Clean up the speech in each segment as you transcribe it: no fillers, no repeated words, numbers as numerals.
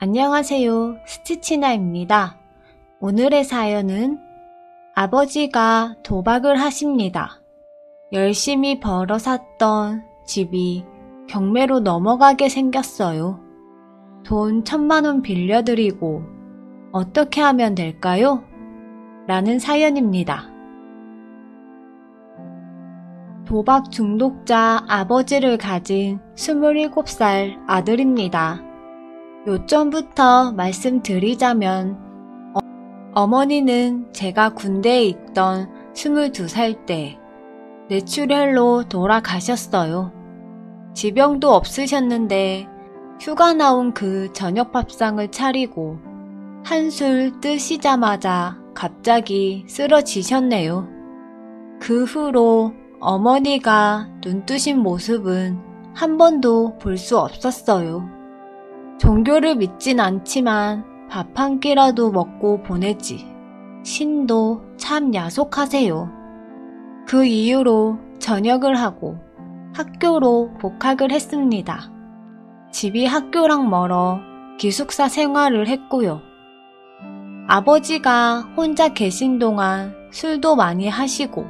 안녕하세요. 스티치나입니다. 오늘의 사연은 아버지가 도박을 하십니다. 열심히 벌어 샀던 집이 경매로 넘어가게 생겼어요. 돈 1,000만 원 빌려드리고 어떻게 하면 될까요? 라는 사연입니다. 도박 중독자 아버지를 가진 27살 아들입니다. 요점부터 말씀드리자면 어머니는 제가 군대에 있던 22살 때 뇌출혈로 돌아가셨어요. 지병도 없으셨는데 휴가 나온 그 저녁 밥상을 차리고 한술 뜨시자마자 갑자기 쓰러지셨네요. 그 후로 어머니가 눈 뜨신 모습은 한 번도 볼 수 없었어요. 종교를 믿진 않지만 밥 한 끼라도 먹고 보내지. 신도 참 야속하세요. 그 이후로 전역을 하고 학교로 복학을 했습니다. 집이 학교랑 멀어 기숙사 생활을 했고요. 아버지가 혼자 계신 동안 술도 많이 하시고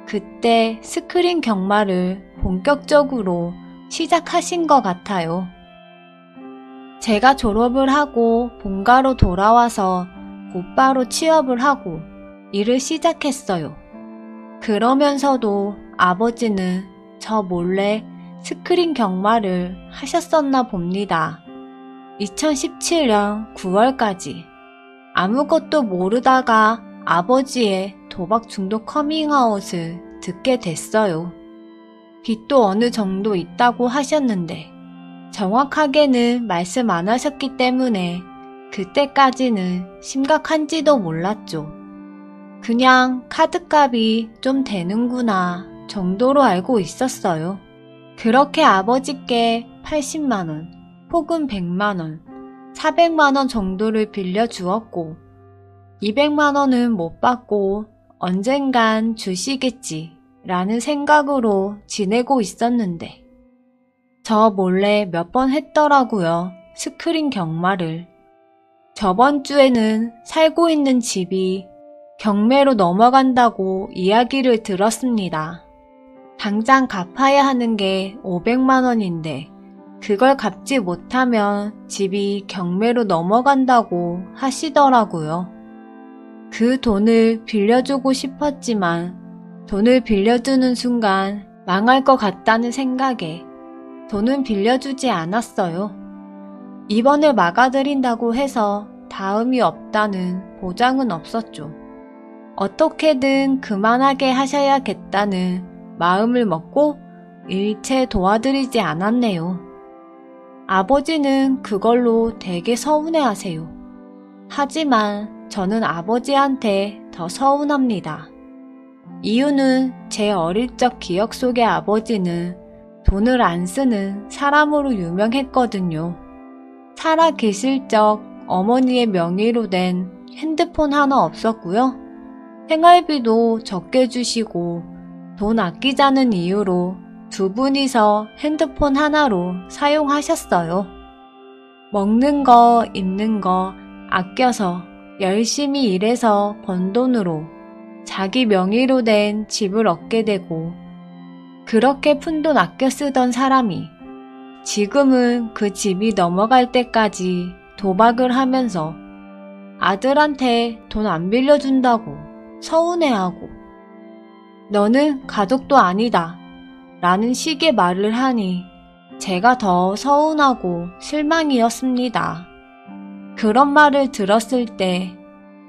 그때 스크린 경마를 본격적으로 시작하신 것 같아요. 제가 졸업을 하고 본가로 돌아와서 곧바로 취업을 하고 일을 시작했어요. 그러면서도 아버지는 저 몰래 스크린 경마를 하셨었나 봅니다. 2017년 9월까지 아무것도 모르다가 아버지의 도박 중독 커밍아웃을 듣게 됐어요. 빚도 어느 정도 있다고 하셨는데 정확하게는 말씀 안 하셨기 때문에 그때까지는 심각한지도 몰랐죠. 그냥 카드값이 좀 되는구나 정도로 알고 있었어요. 그렇게 아버지께 80만원 혹은 100만원, 400만원 정도를 빌려주었고 200만원은 못 받고 언젠간 주시겠지 라는 생각으로 지내고 있었는데 저 몰래 몇 번 했더라고요. 스크린 경마를. 저번 주에는 살고 있는 집이 경매로 넘어간다고 이야기를 들었습니다. 당장 갚아야 하는 게 500만 원인데 그걸 갚지 못하면 집이 경매로 넘어간다고 하시더라고요. 그 돈을 빌려주고 싶었지만 돈을 빌려주는 순간 망할 것 같다는 생각에 돈은 빌려주지 않았어요. 이번에 막아드린다고 해서 다음이 없다는 보장은 없었죠. 어떻게든 그만하게 하셔야겠다는 마음을 먹고 일체 도와드리지 않았네요. 아버지는 그걸로 되게 서운해하세요. 하지만 저는 아버지한테 더 서운합니다. 이유는 제 어릴 적 기억 속의 아버지는 돈을 안 쓰는 사람으로 유명했거든요. 살아 계실 적 어머니의 명의로 된 핸드폰 하나 없었고요. 생활비도 적게 주시고 돈 아끼자는 이유로 두 분이서 핸드폰 하나로 사용하셨어요. 먹는 거, 입는 거 아껴서 열심히 일해서 번 돈으로 자기 명의로 된 집을 얻게 되고 그렇게 푼돈 아껴 쓰던 사람이 지금은 그 집이 넘어갈 때까지 도박을 하면서 아들한테 돈 안 빌려준다고 서운해하고 너는 가족도 아니다 라는 식의 말을 하니 제가 더 서운하고 실망이었습니다. 그런 말을 들었을 때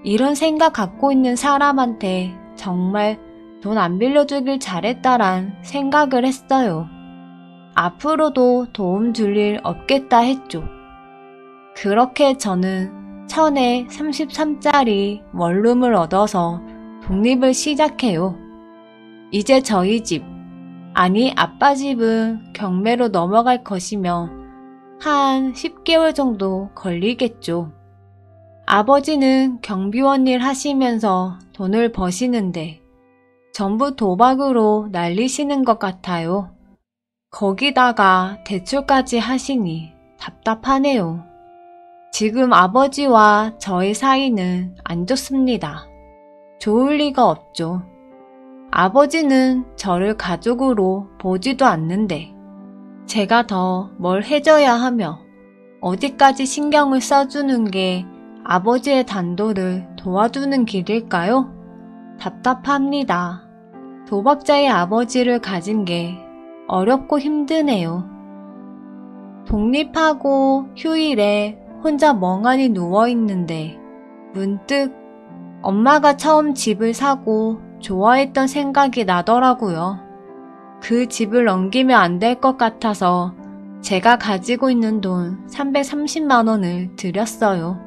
이런 생각 갖고 있는 사람한테 정말 돈 안 빌려주길 잘했다란 생각을 했어요. 앞으로도 도움 줄 일 없겠다 했죠. 그렇게 저는 1000에 33짜리 원룸을 얻어서 독립을 시작해요. 이제 저희 집, 아니 아빠 집은 경매로 넘어갈 것이며 한 10개월 정도 걸리겠죠. 아버지는 경비원 일 하시면서 돈을 버시는데 전부 도박으로 날리시는 것 같아요. 거기다가 대출까지 하시니 답답하네요. 지금 아버지와 저의 사이는 안 좋습니다. 좋을 리가 없죠. 아버지는 저를 가족으로 보지도 않는데 제가 더 뭘 해줘야 하며 어디까지 신경을 써주는 게 아버지의 단도를 도와주는 길일까요? 답답합니다. 도박자의 아버지를 가진 게 어렵고 힘드네요. 독립하고 휴일에 혼자 멍하니 누워있는데 문득 엄마가 처음 집을 사고 좋아했던 생각이 나더라고요. 그 집을 넘기면 안 될 것 같아서 제가 가지고 있는 돈 330만 원을 드렸어요.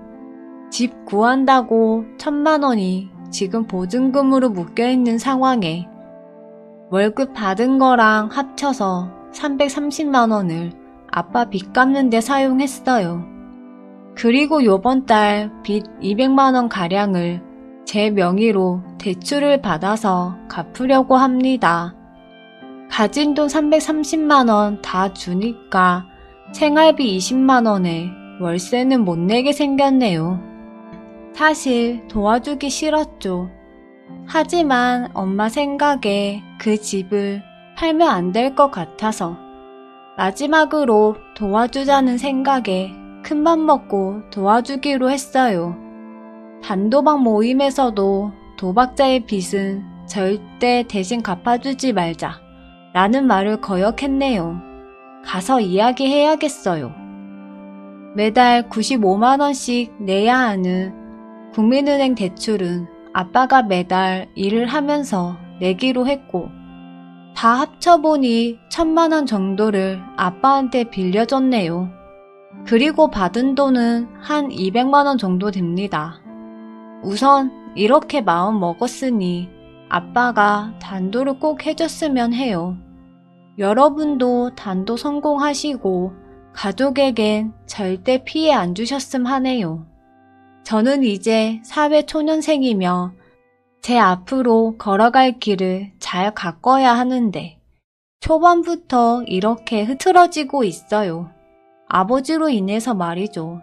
집 구한다고 1000만 원이 지금 보증금으로 묶여있는 상황에 월급 받은 거랑 합쳐서 330만 원을 아빠 빚 갚는 데 사용했어요. 그리고 요번 달 빚 200만 원 가량을 제 명의로 대출을 받아서 갚으려고 합니다. 가진 돈 330만 원 다 주니까 생활비 20만 원에 월세는 못 내게 생겼네요. 사실 도와주기 싫었죠. 하지만 엄마 생각에 그 집을 팔면 안 될 것 같아서 마지막으로 도와주자는 생각에 큰맘 먹고 도와주기로 했어요. 단도박 모임에서도 도박자의 빚은 절대 대신 갚아주지 말자 라는 말을 거역했네요. 가서 이야기해야겠어요. 매달 95만원씩 내야 하는 국민은행 대출은 아빠가 매달 일을 하면서 내기로 했고 다 합쳐보니 1000만원 정도를 아빠한테 빌려줬네요. 그리고 받은 돈은 한 200만원 정도 됩니다. 우선 이렇게 마음 먹었으니 아빠가 단도를 꼭 해줬으면 해요. 여러분도 단도 성공하시고 가족에겐 절대 피해 안 주셨음 하네요. 저는 이제 사회초년생이며 제 앞으로 걸어갈 길을 잘 가꿔야 하는데 초반부터 이렇게 흐트러지고 있어요. 아버지로 인해서 말이죠.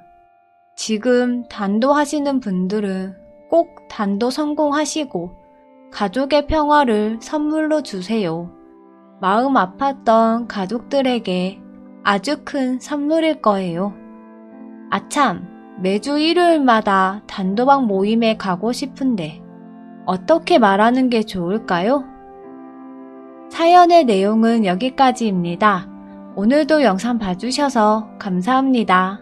지금 단도 하시는 분들은 꼭 단도 성공하시고 가족의 평화를 선물로 주세요. 마음 아팠던 가족들에게 아주 큰 선물일 거예요. 아참, 매주 일요일마다 단도박 모임에 가고 싶은데 어떻게 말하는 게 좋을까요? 사연의 내용은 여기까지입니다. 오늘도 영상 봐주셔서 감사합니다.